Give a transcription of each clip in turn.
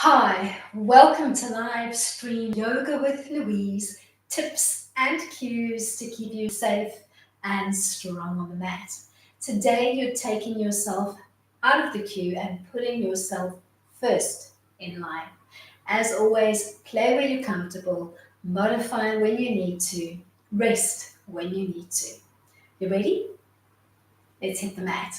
Hi, welcome to live stream yoga with Louise. Tips and cues to keep you safe and strong on the mat. Today, you're taking yourself out of the queue and putting yourself first in line. As always, play where you're comfortable, modify when you need to, rest when you need to. You ready? Let's hit the mat.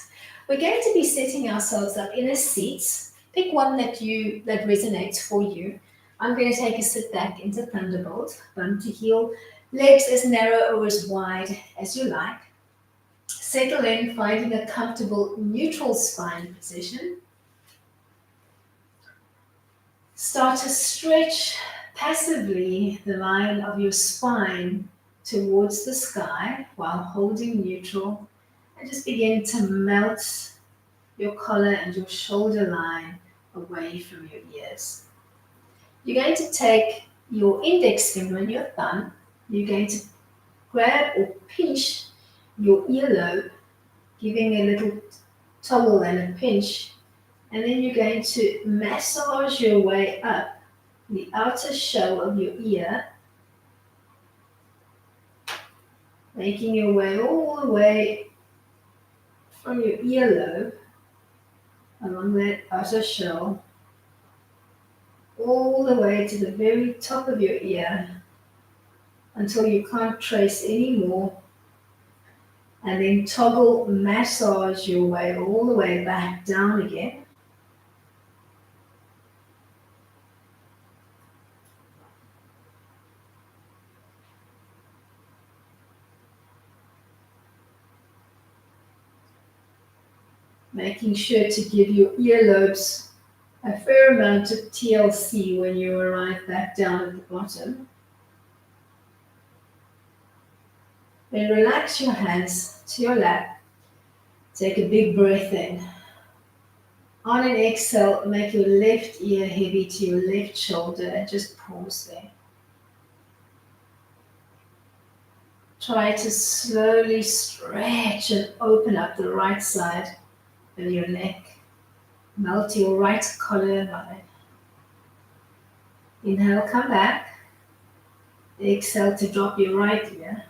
We're going to be setting ourselves up in a seat. Pick one that resonates for you. I'm going to take a sit back into Thunderbolt, bum to heel, legs as narrow or as wide as you like. Settle in, finding a comfortable neutral spine position. Start to stretch passively the line of your spine towards the sky while holding neutral, and just begin to melt your collar and your shoulder line away from your ears. You're going to take your index finger and your thumb. You're going to grab or pinch your earlobe, giving a little toggle and a pinch. And then you're going to massage your way up the outer shell of your ear, making your way all the way from your earlobe along that outer shell all the way to the very top of your ear until you can't trace anymore, and then toggle massage your way all the way back down again. Making sure to give your earlobes a fair amount of TLC when you arrive back down at the bottom. Then relax your hands to your lap. Take a big breath in. On an exhale, make your left ear heavy to your left shoulder and just pause there. Try to slowly stretch and open up the right side of your neck. Melt your right collarbone. Inhale, come back. Exhale to drop your right ear.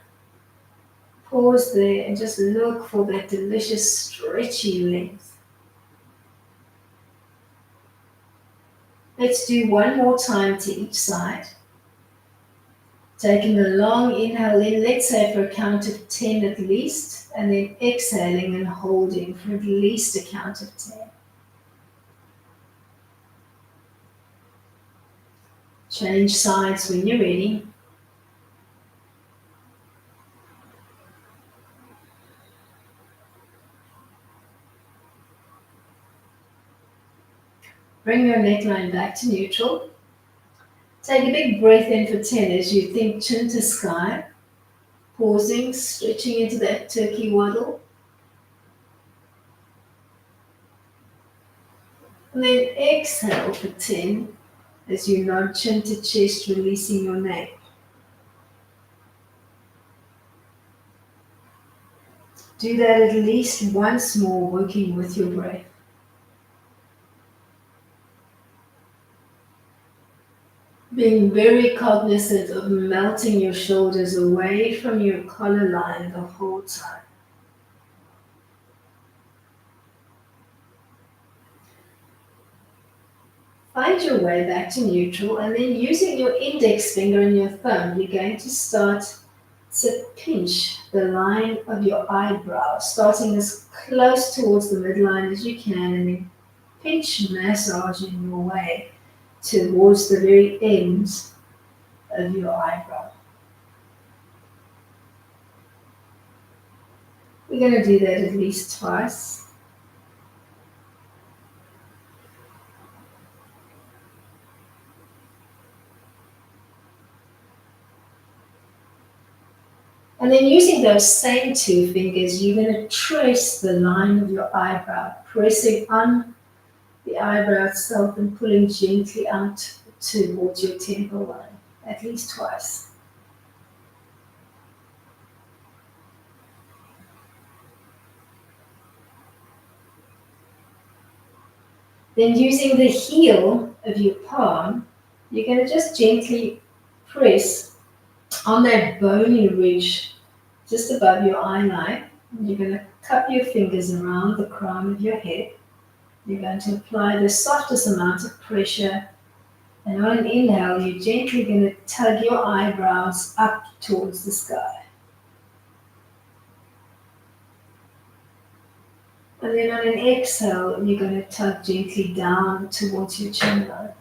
Pause there and just look for that delicious stretchy length. Let's do one more time to each side. Taking a long inhale in, let's say for a count of 10 at least, and then exhaling and holding for at least a count of 10. Change sides when you're ready. Bring your neckline back to neutral. Take a big breath in for 10 as you think chin to sky. Pausing, stretching into that turkey waddle. And then exhale for 10 as you nod chin to chest, releasing your neck. Do that at least once more, working with your breath. Being very cognizant of melting your shoulders away from your collar line the whole time. Find your way back to neutral, and then using your index finger and your thumb, you're going to start to pinch the line of your eyebrow, starting as close towards the midline as you can, and then pinch, massaging your way towards the very ends of your eyebrow. We're going to do that at least twice. And then using those same two fingers, you're going to trace the line of your eyebrow, pressing on the eyebrow itself and pulling gently out towards your temple line, at least twice. Then using the heel of your palm, you're going to just gently press on that bony ridge just above your eye line. You're going to cup your fingers around the crown of your head. You're going to apply the softest amount of pressure. And on an inhale, you're gently going to tug your eyebrows up towards the sky. And then on an exhale, you're going to tug gently down towards your chin line.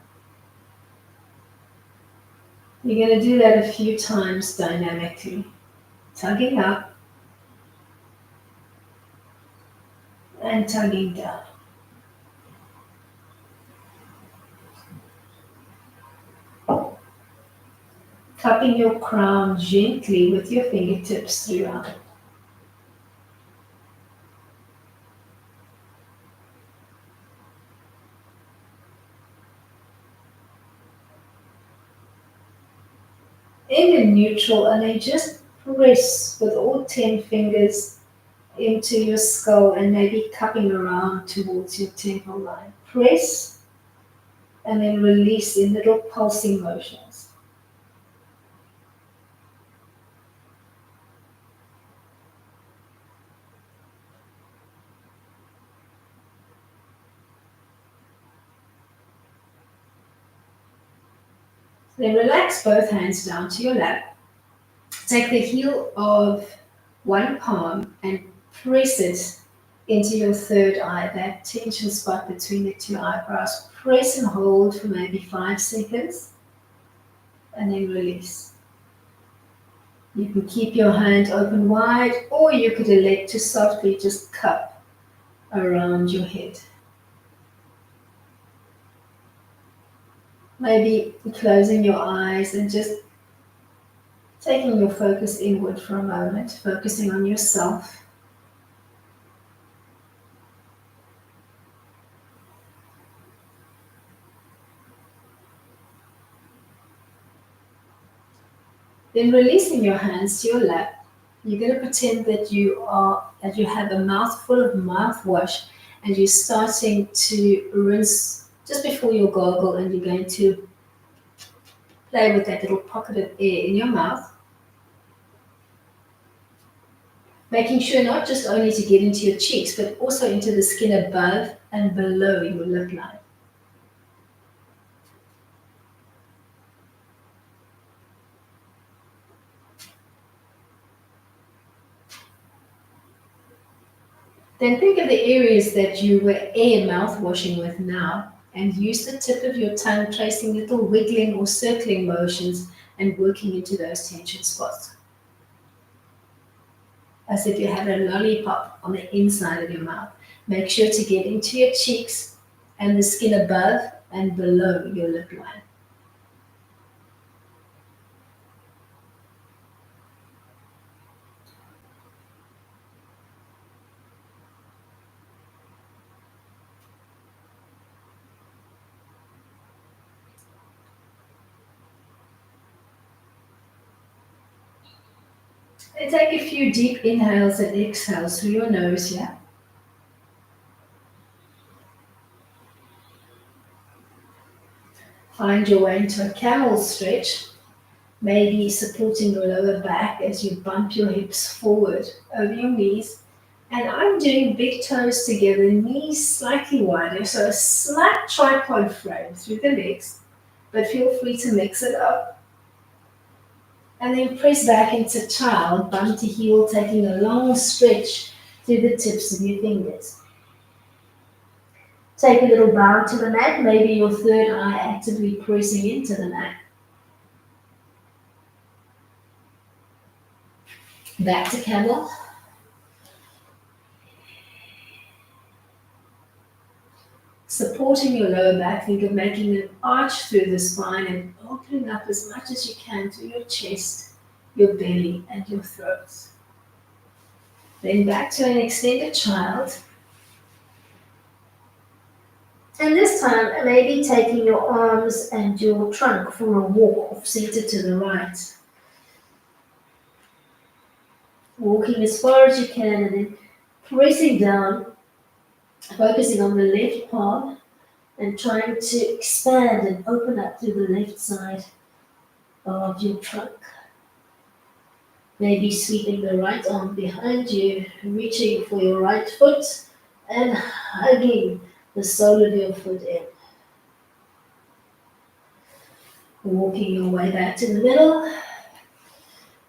You're going to do that a few times dynamically. Tugging up and tugging down. Cupping your crown gently with your fingertips throughout. In a neutral, and then just press with all 10 fingers into your skull and maybe cupping around towards your temple line. Press and then release in little pulsing motions. Then relax both hands down to your lap. Take the heel of one palm and press it into your third eye, that tension spot between the two eyebrows. Press and hold for maybe 5 seconds and then release. You can keep your hand open wide, or you could elect to softly just cup around your head. Maybe closing your eyes and just taking your focus inward for a moment, focusing on yourself. Then releasing your hands to your lap, you're going to pretend that you have a mouthful of mouthwash and you're starting to rinse just before your gargle, and you're going to play with that little pocket of air in your mouth, making sure not just only to get into your cheeks, but also into the skin above and below your lip line. Then think of the areas that you were air mouth washing with now, and use the tip of your tongue, tracing little wiggling or circling motions and working into those tension spots. As if you had a lollipop on the inside of your mouth. Make sure to get into your cheeks and the skin above and below your lip line. And take a few deep inhales and exhales through your nose here. Find your way into a camel stretch, maybe supporting your lower back as you bump your hips forward over your knees. And I'm doing big toes together, knees slightly wider, so a slight tripod frame through the legs, but feel free to mix it up. And then press back into child, bum to heel, taking a long stretch through the tips of your fingers. Take a little bow to the mat, maybe your third eye actively pressing into the mat. Back to camel. Supporting your lower back, think of making an arch through the spine and opening up as much as you can through your chest, your belly, and your throat. Then back to an extended child. And this time, maybe taking your arms and your trunk for a walk off-center to the right. Walking as far as you can and then pressing down, focusing on the left palm and trying to expand and open up to the left side of your trunk. Maybe sweeping the right arm behind you, reaching for your right foot and hugging the sole of your foot in. Walking your way back to the middle.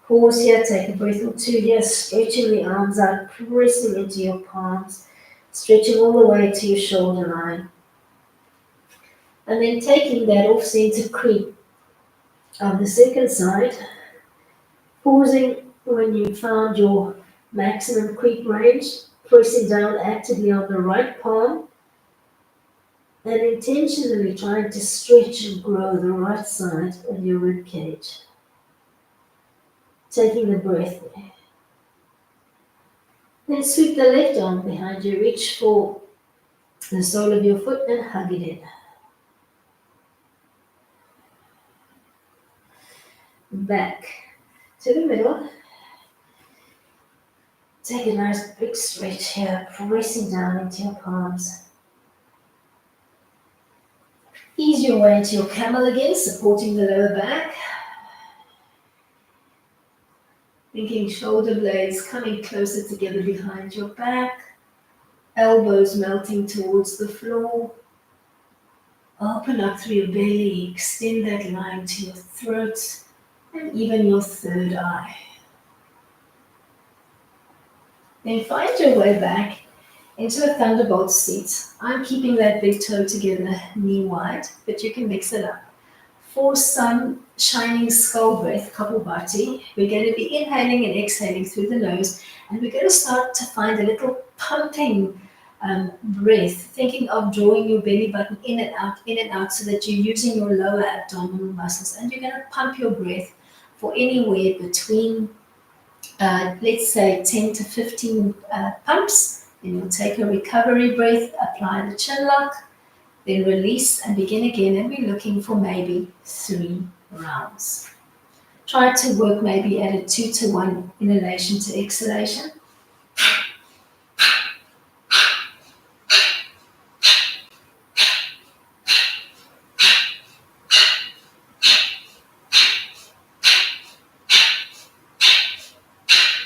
Pause here, take a breath or two here, stretching the arms out, pressing into your palms, stretching all the way to your shoulder line. And then taking that off-center creep on the second side, pausing when you found your maximum creep range, pressing down actively on the right palm, and intentionally trying to stretch and grow the right side of your rib cage. Taking the breath there. Then sweep the left arm behind you, reach for the sole of your foot and hug it in. Back to the middle. Take a nice big stretch here, pressing down into your palms. Ease your way into your camel again, supporting the lower back. Thinking shoulder blades coming closer together behind your back. Elbows melting towards the floor. Open up through your belly, extend that line to your throat and even your third eye. Then find your way back into a thunderbolt seat. I'm keeping that big toe together, knee wide, but you can mix it up. For some shining skull breath, Kapalbhati, we're going to be inhaling and exhaling through the nose, and we're going to start to find a little pumping breath, thinking of drawing your belly button in and out, so that you're using your lower abdominal muscles, and you're going to pump your breath for anywhere between let's say 10 to 15 pumps. Then you'll take a recovery breath, apply the chin lock, then release and begin again, and we're looking for maybe 3 rounds. Try to work maybe at a 2-to-1 inhalation to exhalation.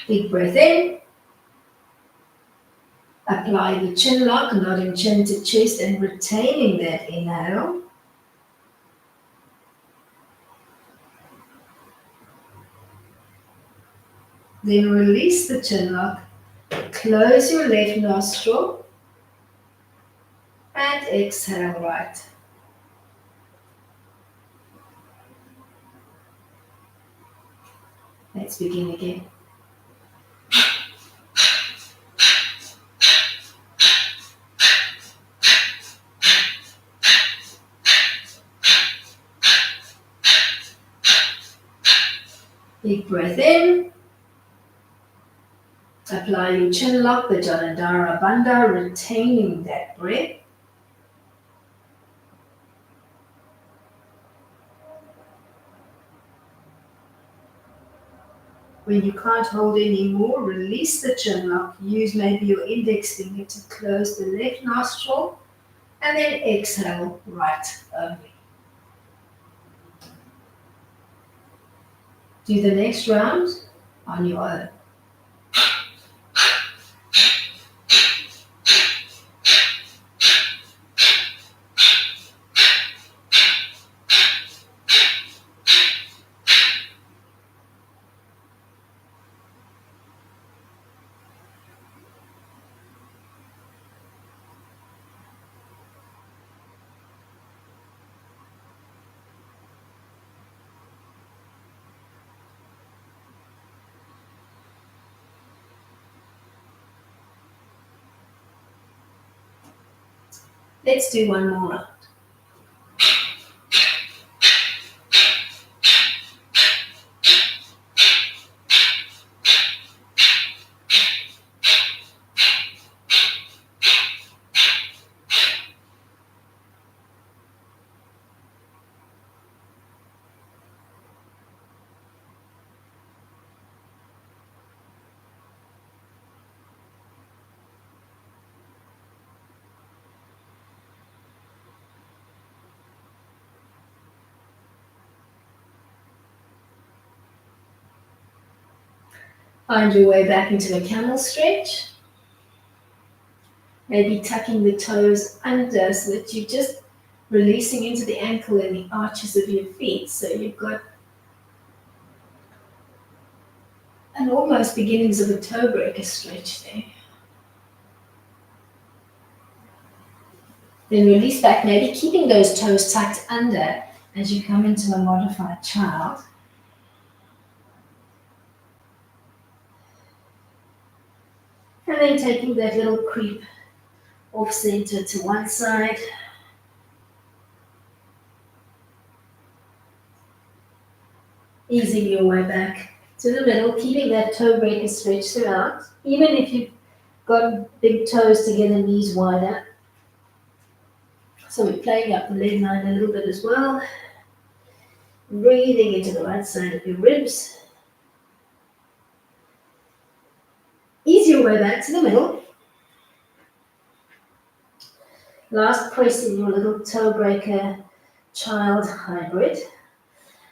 Big breath in. Apply the chin lock, nodding chin to chest and retaining that inhale. Then release the chin lock, close your left nostril and exhale right. Let's begin again. Big breath in. Apply your chin lock, the Janandara Bandha, retaining that breath. When you can't hold anymore, release the chin lock. Use maybe your index finger to close the left nostril and then exhale right only. Do the next round on your own. Let's do one more round. Find your way back into a camel stretch. Maybe tucking the toes under so that you're just releasing into the ankle and the arches of your feet. So you've got an almost beginnings of a toe breaker stretch there. Then release back, maybe keeping those toes tucked under as you come into a modified child. And then taking that little creep off center to one side. Easing your way back to the middle, keeping that toe breaker stretch throughout. Even if you've got big toes together, knees wider. So we're playing up the leg line a little bit as well. Breathing into the right side of your ribs. Ease your way back to the middle. Last press in your little toe breaker child hybrid.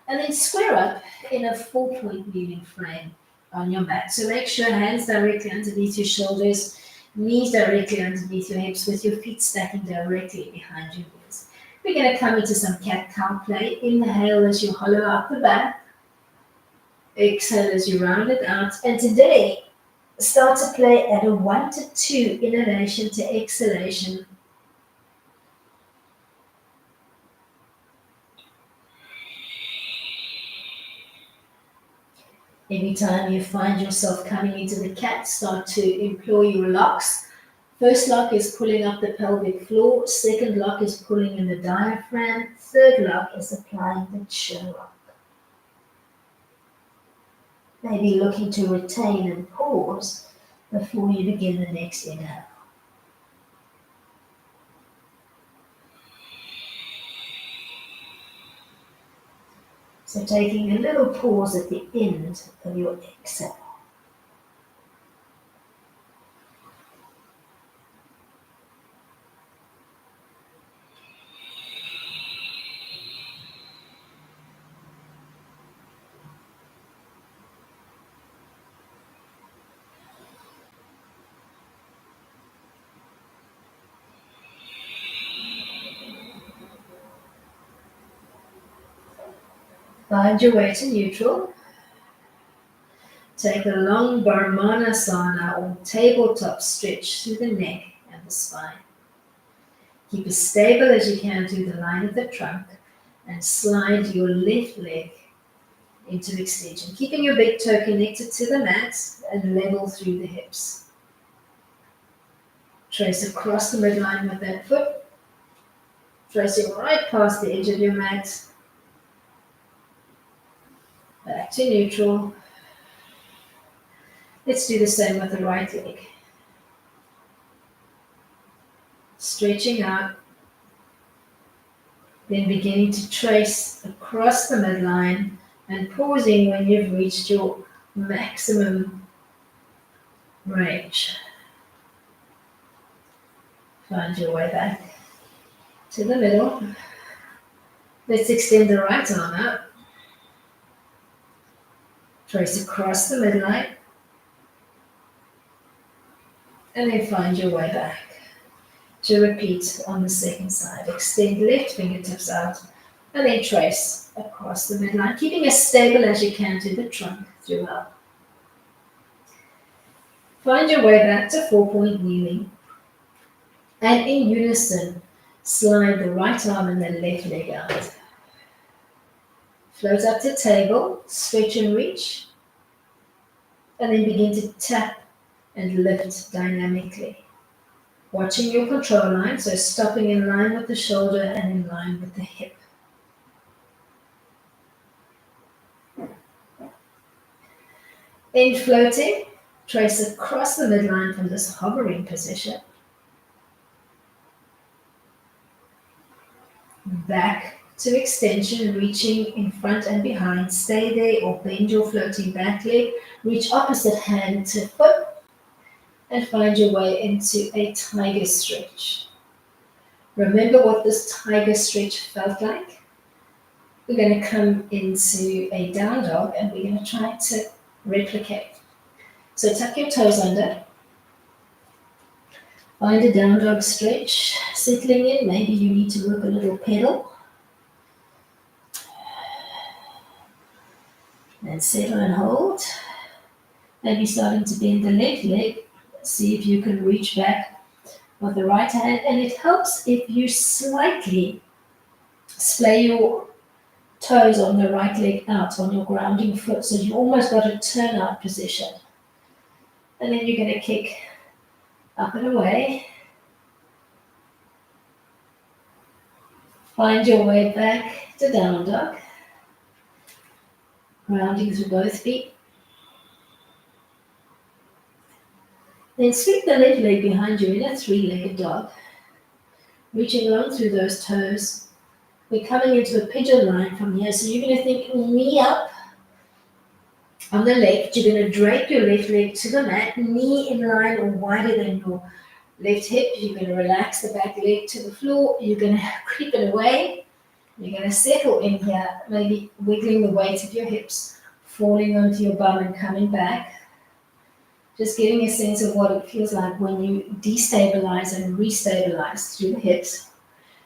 And then square up in a 4-point kneeling frame on your mat. So make sure hands directly underneath your shoulders, knees directly underneath your hips with your feet stacking directly behind your knees. We're going to come into some cat-cow play. Inhale as you hollow out the back. Exhale as you round it out. And today, start to play at a 1 to 2 inhalation to exhalation. Anytime you find yourself coming into the cat, start to employ your locks. First lock is pulling up the pelvic floor. Second lock is pulling in the diaphragm. Third lock is applying the chin lock. Maybe looking to retain and pause before you begin the next inhale. So taking a little pause at the end of your exhale. Find your way to neutral. Take a long Brahmanasana or tabletop stretch through the neck and the spine. Keep as stable as you can to the line of the trunk and slide your left leg into extension, keeping your big toe connected to the mat and level through the hips. Trace across the midline with that foot, tracing right past the edge of your mat. Back to neutral. Let's do the same with the right leg. Stretching out, then beginning to trace across the midline and pausing when you've reached your maximum range. Find your way back to the middle. Let's extend the right arm out. Trace across the midline. And then find your way back. To repeat on the second side. Extend left fingertips out and then trace across the midline, keeping as stable as you can to the trunk throughout. Find your way back to 4-point kneeling. And in unison, slide the right arm and the left leg out. Float up to table, stretch and reach, and then begin to tap and lift dynamically. Watching your control line, so stopping in line with the shoulder and in line with the hip. Then floating, trace across the midline from this hovering position. Back to extension, reaching in front and behind. Stay there or bend your floating back leg. Reach opposite hand to foot. And find your way into a tiger stretch. Remember what this tiger stretch felt like? We're going to come into a down dog and we're going to try to replicate. So tuck your toes under. Find a down dog stretch. Settling in, maybe you need to work a little pedal. And settle and hold. Maybe starting to bend the left leg. See if you can reach back with the right hand. And it helps if you slightly splay your toes on the right leg out on your grounding foot. So you almost got a turnout position. And then you're going to kick up and away. Find your way back to down dog. Grounding through both feet. Then sweep the left leg behind you in a three-legged dog. Reaching along through those toes. We're coming into a pigeon line from here. So you're going to think knee up on the left. You're going to drape your left leg to the mat. Knee in line or wider than your left hip. You're going to relax the back leg to the floor. You're going to creep it away. You're going to settle in here, maybe wiggling the weight of your hips, falling onto your bum and coming back. Just getting a sense of what it feels like when you destabilize and restabilize through the hips.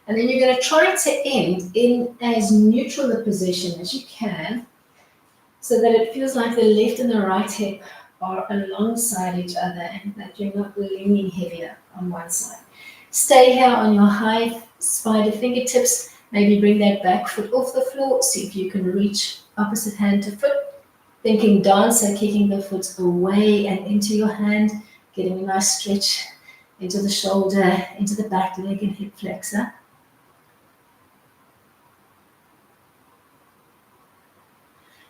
And then you're going to try to end in as neutral a position as you can so that it feels like the left and the right hip are alongside each other and that you're not leaning heavier on one side. Stay here on your high spider fingertips. Maybe bring that back foot off the floor. See if you can reach opposite hand to foot. Thinking dancer, kicking the foot away and into your hand. Getting a nice stretch into the shoulder, into the back leg and hip flexor.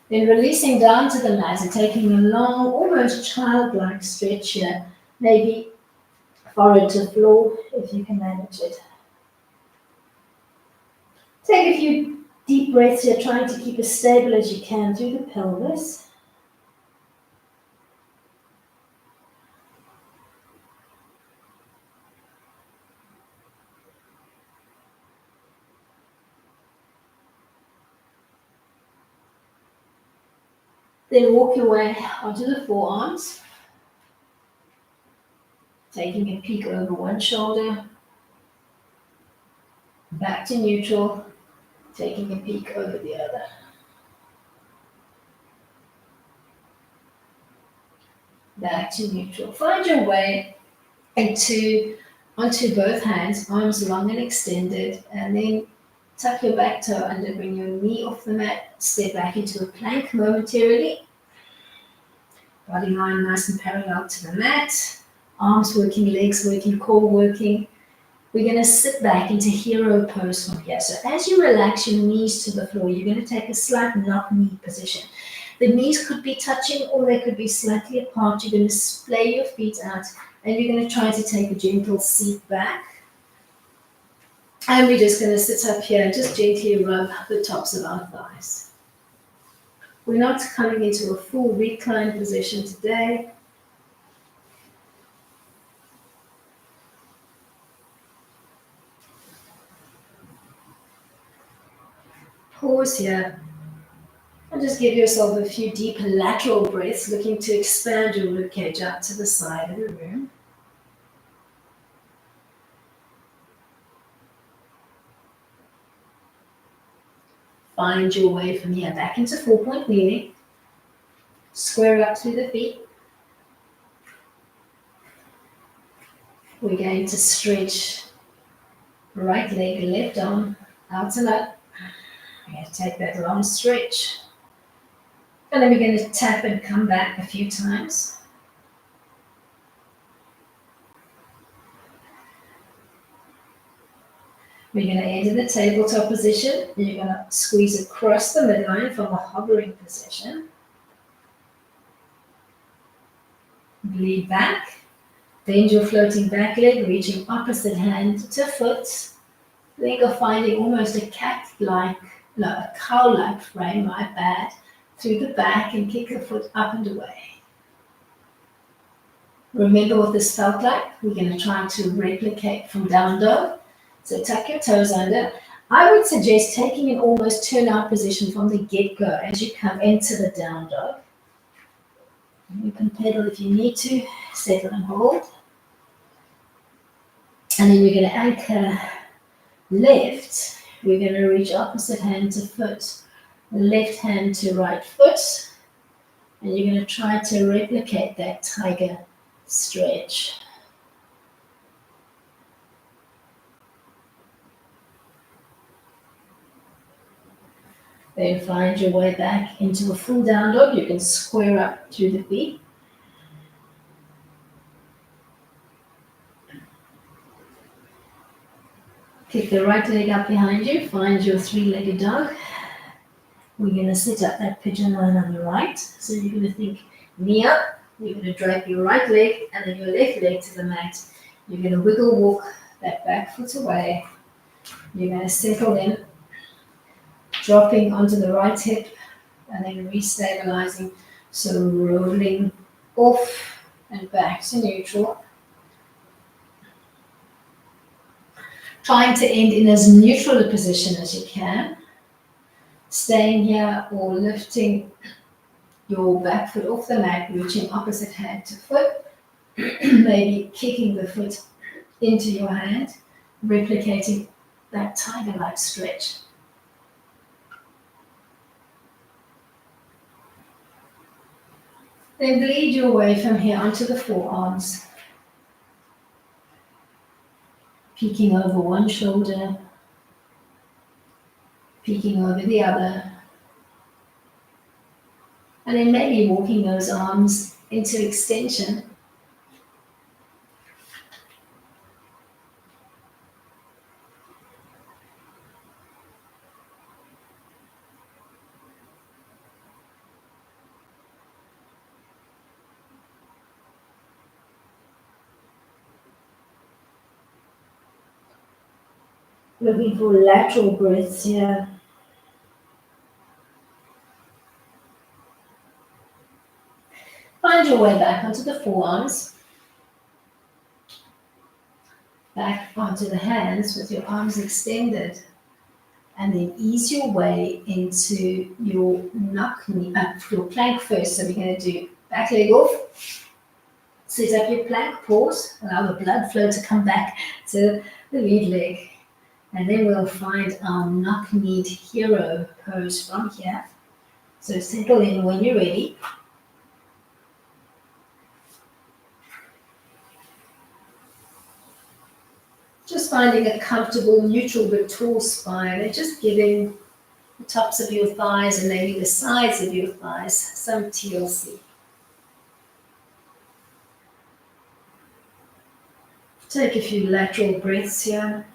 Then releasing down to the mat and taking a long, almost childlike stretch here. Maybe forehead to floor if you can manage it. Take a few deep breaths here, trying to keep as stable as you can through the pelvis. Then walk your way onto the forearms, taking a peek over one shoulder, back to neutral, taking a peek over the other. Back to neutral. Find your way onto both hands, arms long and extended, and then tuck your back toe under, bring your knee off the mat, step back into a plank momentarily. Body line nice and parallel to the mat, arms working, legs working, core working. We're going to sit back into hero pose from here. So as you relax your knees to the floor, you're going to take a slight knock knee position. The knees could be touching or they could be slightly apart. You're going to splay your feet out and you're going to try to take a gentle seat back. And we're just going to sit up here and just gently rub the tops of our thighs. We're not coming into a full recline position today. Pause here and just give yourself a few deep lateral breaths, looking to expand your ribcage out to the side of the room. Find your way from here back into 4-point kneeling. Square up through the feet. We're going to stretch right leg, left arm, out and up. We're going to take that long stretch. And then we're going to tap and come back a few times. We're going to enter the tabletop position. You're going to squeeze across the midline from a hovering position. Bleed back. Bend your floating back leg, reaching opposite hand to foot. Think of finding almost a cow-like frame, my bad, through the back and kick the foot up and away. Remember what this felt like? We're going to try to replicate from down dog. So tuck your toes under. I would suggest taking an almost turn-out position from the get-go as you come into the down dog. You can pedal if you need to, settle and hold. And then we're going to anchor left. We're going to reach opposite hand to foot, left hand to right foot. And you're going to try to replicate that tiger stretch. Then find your way back into a full down dog. You can square up through the feet. Kick the right leg up behind you. Find your three-legged dog. We're going to set up that pigeon line on the right. So you're going to think knee up. You're going to drag your right leg and then your left leg to the mat. You're going to wiggle walk that back foot away. You're going to settle in, dropping onto the right hip and then restabilizing. So rolling off and back to neutral. Trying to end in as neutral a position as you can. Staying here or lifting your back foot off the mat, reaching opposite hand to foot. Maybe kicking the foot into your hand, replicating that tiger-like stretch. Then bleed your way from here onto the forearms. Peeking over one shoulder, peeking over the other. And then maybe walking those arms into extension. Looking for lateral breaths here. Find your way back onto the forearms. Back onto the hands with your arms extended. And then ease your way into your your plank first. So we're going to do back leg off. Set up your plank, pause, allow the blood flow to come back to the lead leg. And then we'll find our knock-kneed hero pose from here. So settle in when you're ready. Just finding a comfortable, neutral but tall spine and just giving the tops of your thighs and maybe the sides of your thighs some TLC. Take a few lateral breaths here.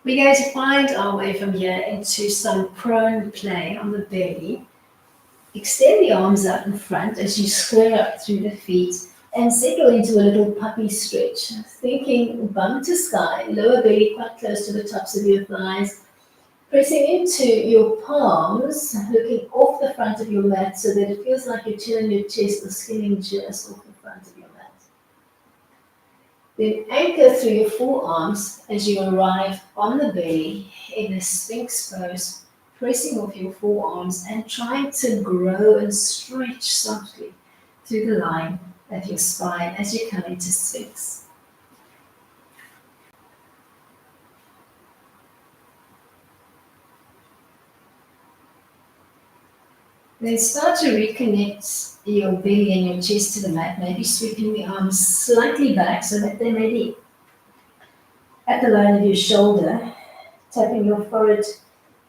We're going to find our way from here into some prone play on the belly. Extend the arms out in front as you square up through the feet and settle into a little puppy stretch. Thinking bum to sky, lower belly quite close to the tops of your thighs. Pressing into your palms, looking off the front of your mat so that it feels like you're chilling your chest or skimming just off the front of your mat. Then anchor through your forearms as you arrive on the belly in a Sphinx pose, pressing off your forearms and trying to grow and stretch softly through the line of your spine as you come into Sphinx. Then start to reconnect your belly and your chest to the mat, maybe sweeping the arms slightly back so that they may be at the line of your shoulder, tapping your forehead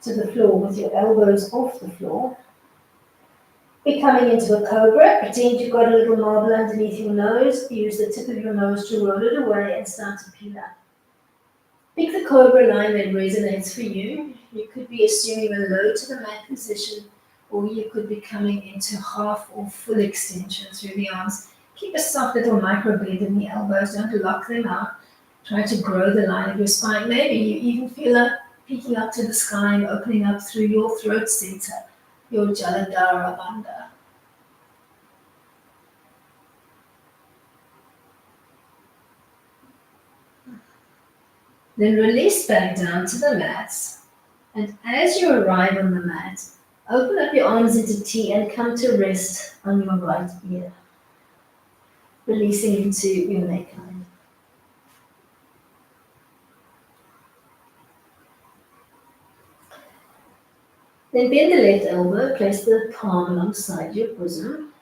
to the floor with your elbows off the floor. Be coming into a cobra, pretend you've got a little marble underneath your nose, use the tip of your nose to roll it away and start to peel up. Pick the cobra line that resonates for you. You could be assuming a low to the mat position, or you could be coming into half or full extension through the arms. Keep a soft little micro bend in the elbows, don't lock them out. Try to grow the line of your spine. Maybe you even feel like peeking up to the sky and opening up through your throat center, your Jalandhara Bandha. Then release back down to the mat. And as you arrive on the mat, open up your arms into T and come to rest on your right ear, releasing into your neckline. Then bend the left elbow, place the palm alongside your bosom.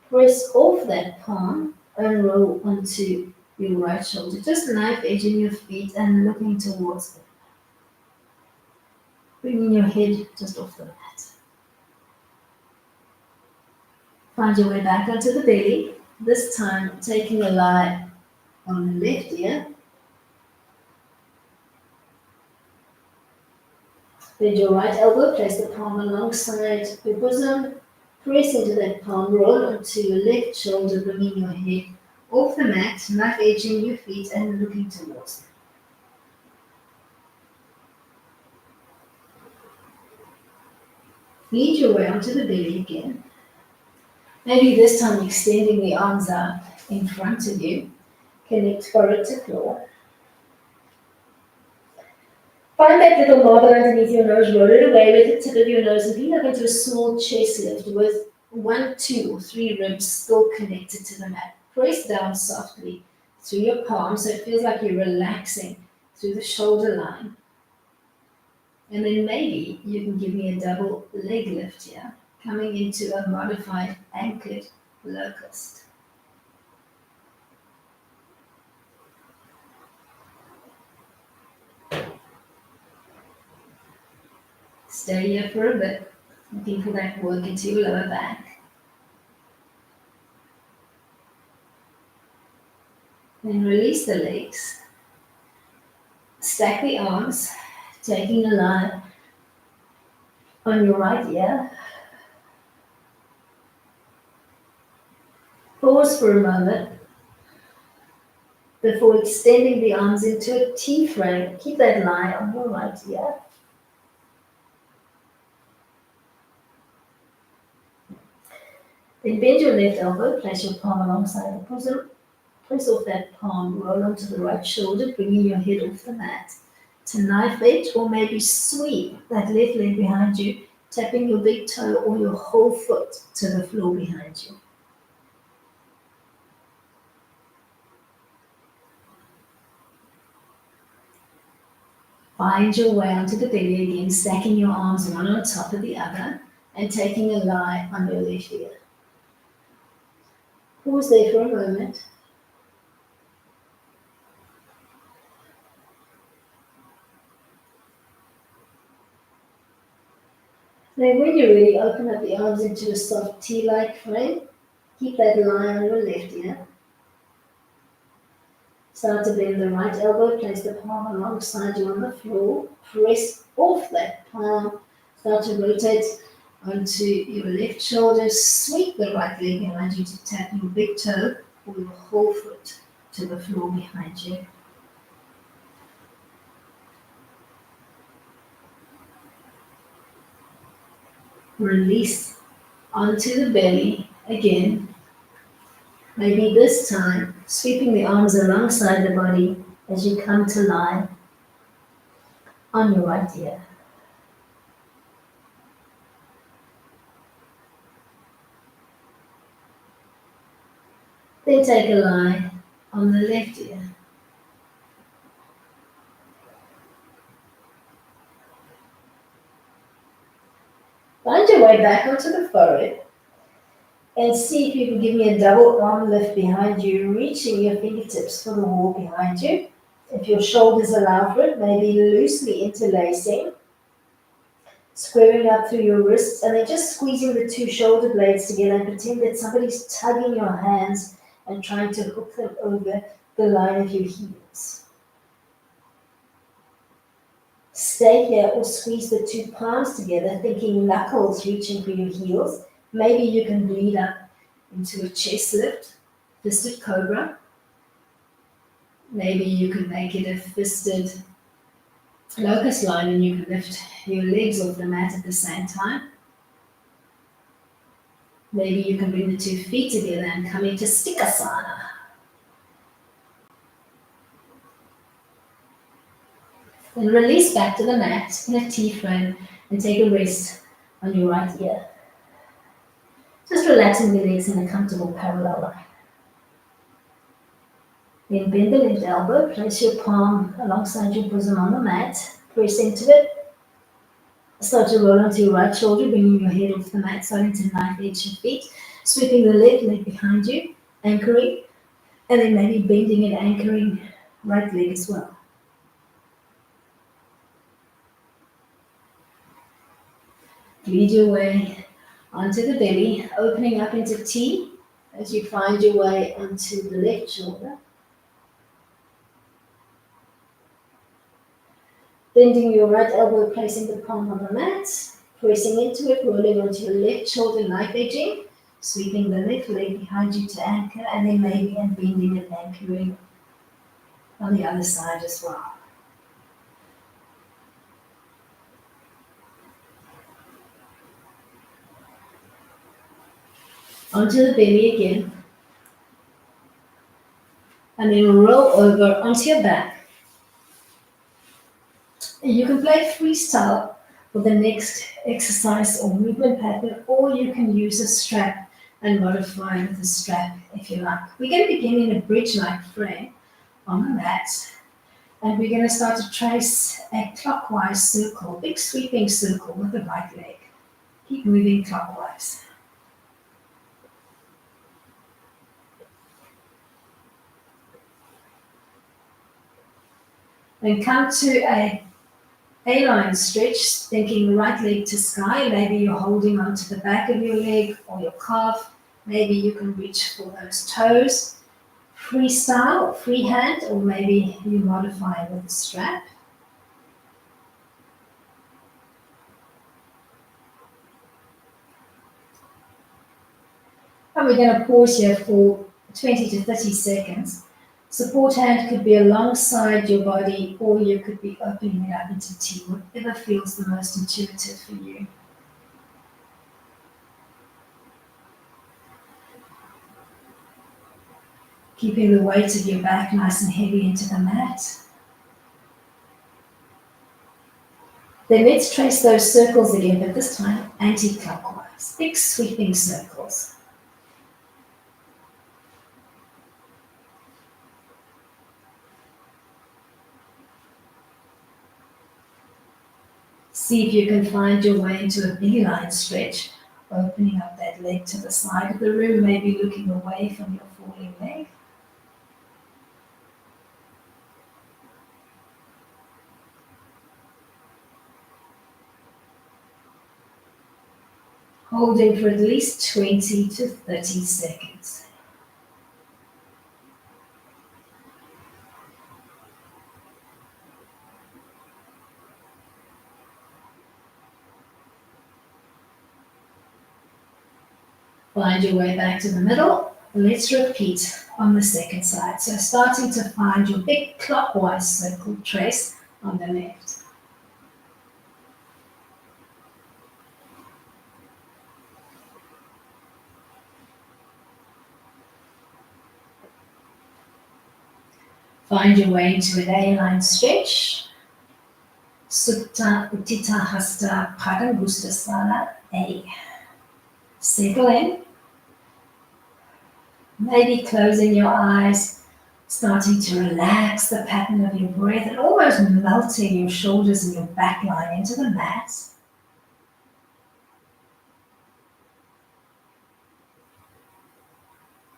Press off that palm and roll onto your right shoulder, just knife edging your feet and looking towards them. Bringing your head just off the mat. Find your way back onto the belly, this time taking a lie on the left ear. Bend your right elbow, place the palm alongside your bosom. Press into that palm, roll onto your left shoulder, bringing your head off the mat, knife edging your feet and looking towards them. Lead your way onto the belly again. Maybe this time extending the arms out in front of you. Connect forehead to floor. Find that little marble underneath your nose, roll it away with the tip of your nose and lean up into a small chest lift with 1, 2, or 3 ribs still connected to the mat. Press down softly through your palms so it feels like you're relaxing through the shoulder line. And then maybe you can give me a double leg lift here, coming into a modified anchored locust. Stay here for a bit, looking for that work into your lower back. Then release the legs. Stack the arms, taking a line on your right ear. Pause for a moment before extending the arms into a T frame. Keep that line on your right ear. Then bend your left elbow, place your palm alongside the bosom. Press off that palm, roll onto the right shoulder, bringing your head off the mat. To knife edge or maybe sweep that left leg behind you, tapping your big toe or your whole foot to the floor behind you. Find your way onto the belly again, stacking your arms one on top of the other and taking a lie on your left ear. Pause there for a moment. Then when you're ready, open up the arms into a soft T-like frame. Keep that lie on your left ear. Start to bend the right elbow, place the palm alongside you on the floor. Press off that palm. Start to rotate onto your left shoulder. Sweep the right leg behind you to tap your big toe or your whole foot to the floor behind you. Release onto the belly again. Maybe this time, sweeping the arms alongside the body as you come to lie on your right ear. Then take a lie on the left ear. Find your way back onto the forehead and see if you can give me a double arm lift behind you, reaching your fingertips for the wall behind you. If your shoulders allow for it, maybe loosely interlacing, squaring up through your wrists, and then just squeezing the 2 shoulder blades together and pretend that somebody's tugging your hands and trying to hook them over the line of your heels. Stay here or squeeze the 2 palms together, thinking knuckles reaching for your heels. Maybe you can bleed up into a chest lift, fisted cobra. Maybe you can make it a fisted locust line and you can lift your legs off the mat at the same time. Maybe you can bring the 2 feet together and come into stikasana. Then release back to the mat in a T-frame and take a rest on your right ear. Just relaxing the legs in a comfortable parallel line. Then bend the left elbow, place your palm alongside your bosom on the mat, press into it. Start to roll onto your right shoulder, bringing your head off the mat, starting to knife edge your feet, sweeping the left leg behind you, anchoring, and then maybe bending and anchoring right leg as well. Lead your way onto the belly, opening up into T as you find your way onto the left shoulder. Bending your right elbow, placing the palm on the mat, pressing into it, rolling onto your left shoulder, knife edging, sweeping the left leg behind you to anchor, and then maybe bending and anchoring on the other side as well. Onto the belly again, and then roll over onto your back. You can play freestyle for the next exercise or movement pattern, or you can use a strap and modify with a strap if you like. We're going to begin in a bridge-like frame on the mat, and we're going to start to trace a clockwise circle, big sweeping circle with the right leg. Keep moving clockwise. Then come to a A-line stretch, thinking the right leg to sky. Maybe you're holding onto the back of your leg or your calf. Maybe you can reach for those toes. Freestyle, freehand, or maybe you modify it with a strap. And we're going to pause here for 20 to 30 seconds. Support hand could be alongside your body, or you could be opening it up into T, whatever feels the most intuitive for you. Keeping the weight of your back nice and heavy into the mat. Then let's trace those circles again, but this time anti-clockwise. Big sweeping circles. See if you can find your way into a beeline stretch, opening up that leg to the side of the room, maybe looking away from your falling leg. Holding for at least 20 to 30 seconds. Find your way back to the middle. Let's repeat on the second side. So starting to find your big clockwise circle trace on the left. Find your way into an A-line stretch. Supta Uttita Hasta Padangustasana A. Settle in. Maybe closing your eyes, starting to relax the pattern of your breath and almost melting your shoulders and your back line into the mat.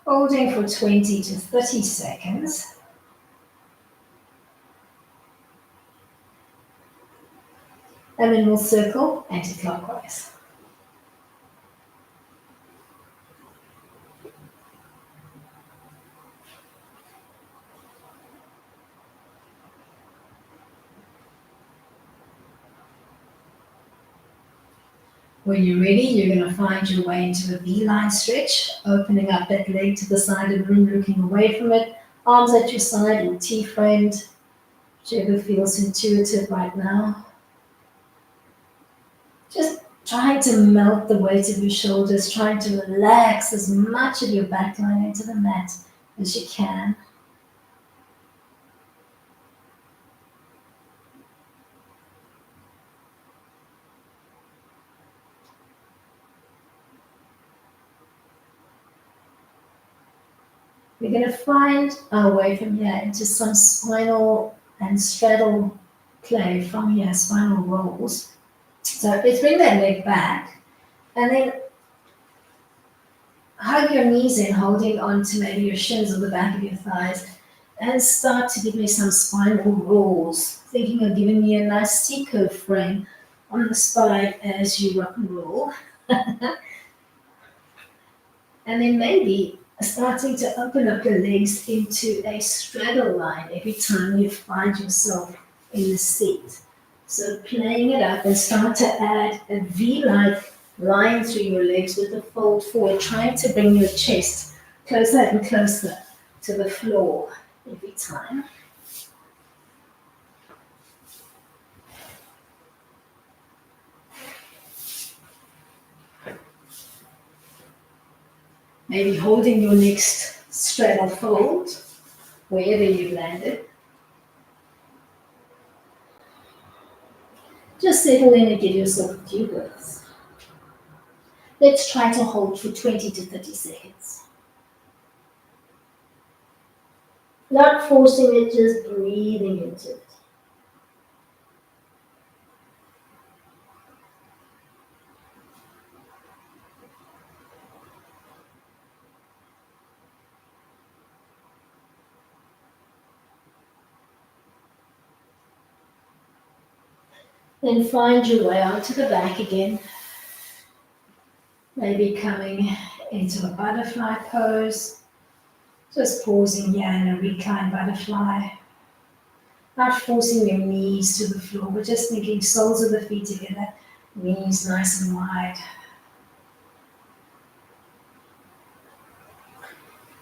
Holding for 20 to 30 seconds. And then we'll circle anti-clockwise. When you're ready, you're going to find your way into a V-line stretch, opening up that leg to the side of the room, looking away from it, arms at your side or T-framed, whichever feels intuitive right now. Just trying to melt the weight of your shoulders, trying to relax as much of your back line into the mat as you can. We're going to find our way from here into some spinal and straddle play from here, spinal rolls. So let's bring that leg back and then hug your knees in, holding on to maybe your shins or the back of your thighs, and start to give me some spinal rolls, thinking of giving me a nice C-curve frame on the spine as you rock and roll. And then maybe starting to open up your legs into a straddle line every time you find yourself in the seat. So playing it up and start to add a V-like line through your legs with a fold forward, trying to bring your chest closer and closer to the floor every time. Maybe holding your next straddle fold wherever you've landed. Just settle in and give yourself a few breaths. Let's try to hold for 20 to 30 seconds. Not forcing it, just breathing into it. Then find your way onto the back again. Maybe coming into a butterfly pose. Just pausing here in a reclined butterfly. Not forcing your knees to the floor, but just thinking soles of the feet together, knees nice and wide.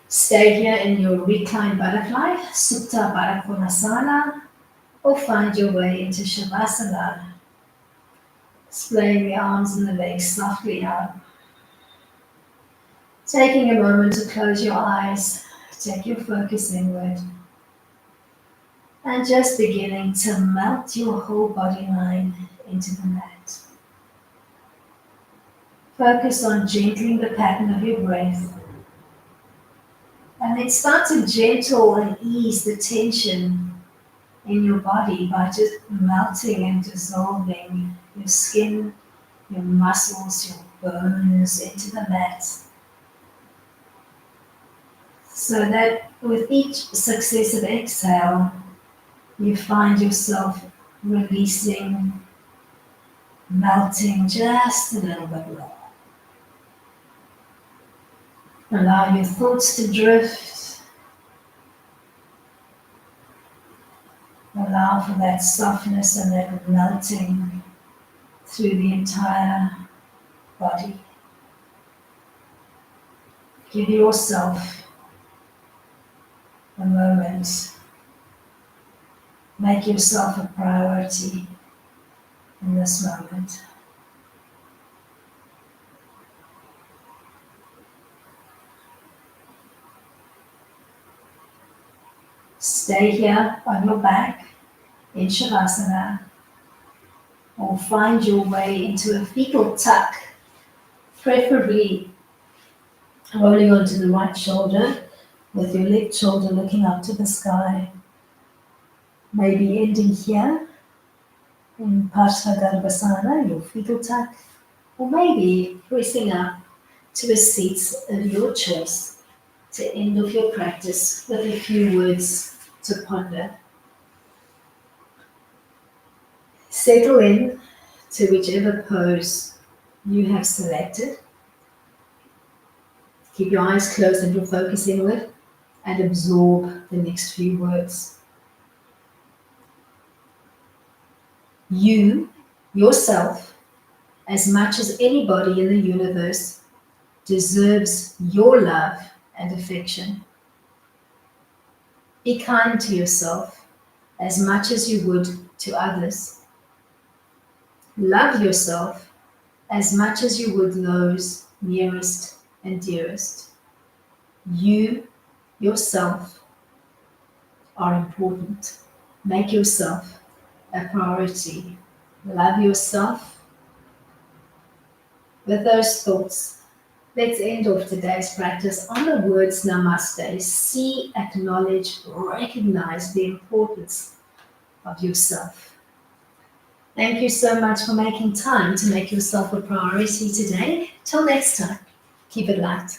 Stay here in your reclined butterfly, Supta Baddha Konasana, or find your way into Shavasana. Splaying the arms and the legs softly out. Taking a moment to close your eyes, take your focus inward, and just beginning to melt your whole body line into the mat. Focus on gentling the pattern of your breath, and then start to gentle and ease the tension in your body by just melting and dissolving your skin, your muscles, your bones into the mat. So that with each successive exhale, you find yourself releasing, melting just a little bit more. Allow your thoughts to drift. Allow for that softness and that melting through the entire body. Give yourself a moment. Make yourself a priority in this moment. Stay here on your back in Shavasana, or find your way into a fetal tuck, preferably rolling onto the right shoulder with your left shoulder looking up to the sky. Maybe ending here in Parsvagarbhasana, your fetal tuck, or maybe pressing up to a seat of your choice to end off your practice with a few words to ponder. Settle in to whichever pose you have selected. Keep your eyes closed and your focus inward, and absorb the next few words. You, yourself, as much as anybody in the universe, deserves your love and affection. Be kind to yourself as much as you would to others. Love yourself as much as you would those nearest and dearest. You, yourself, are important. Make yourself a priority. Love yourself with those thoughts. Let's end off today's practice on the words namaste. See, acknowledge, recognize the importance of yourself. Thank you so much for making time to make yourself a priority today. Till next time, keep it light.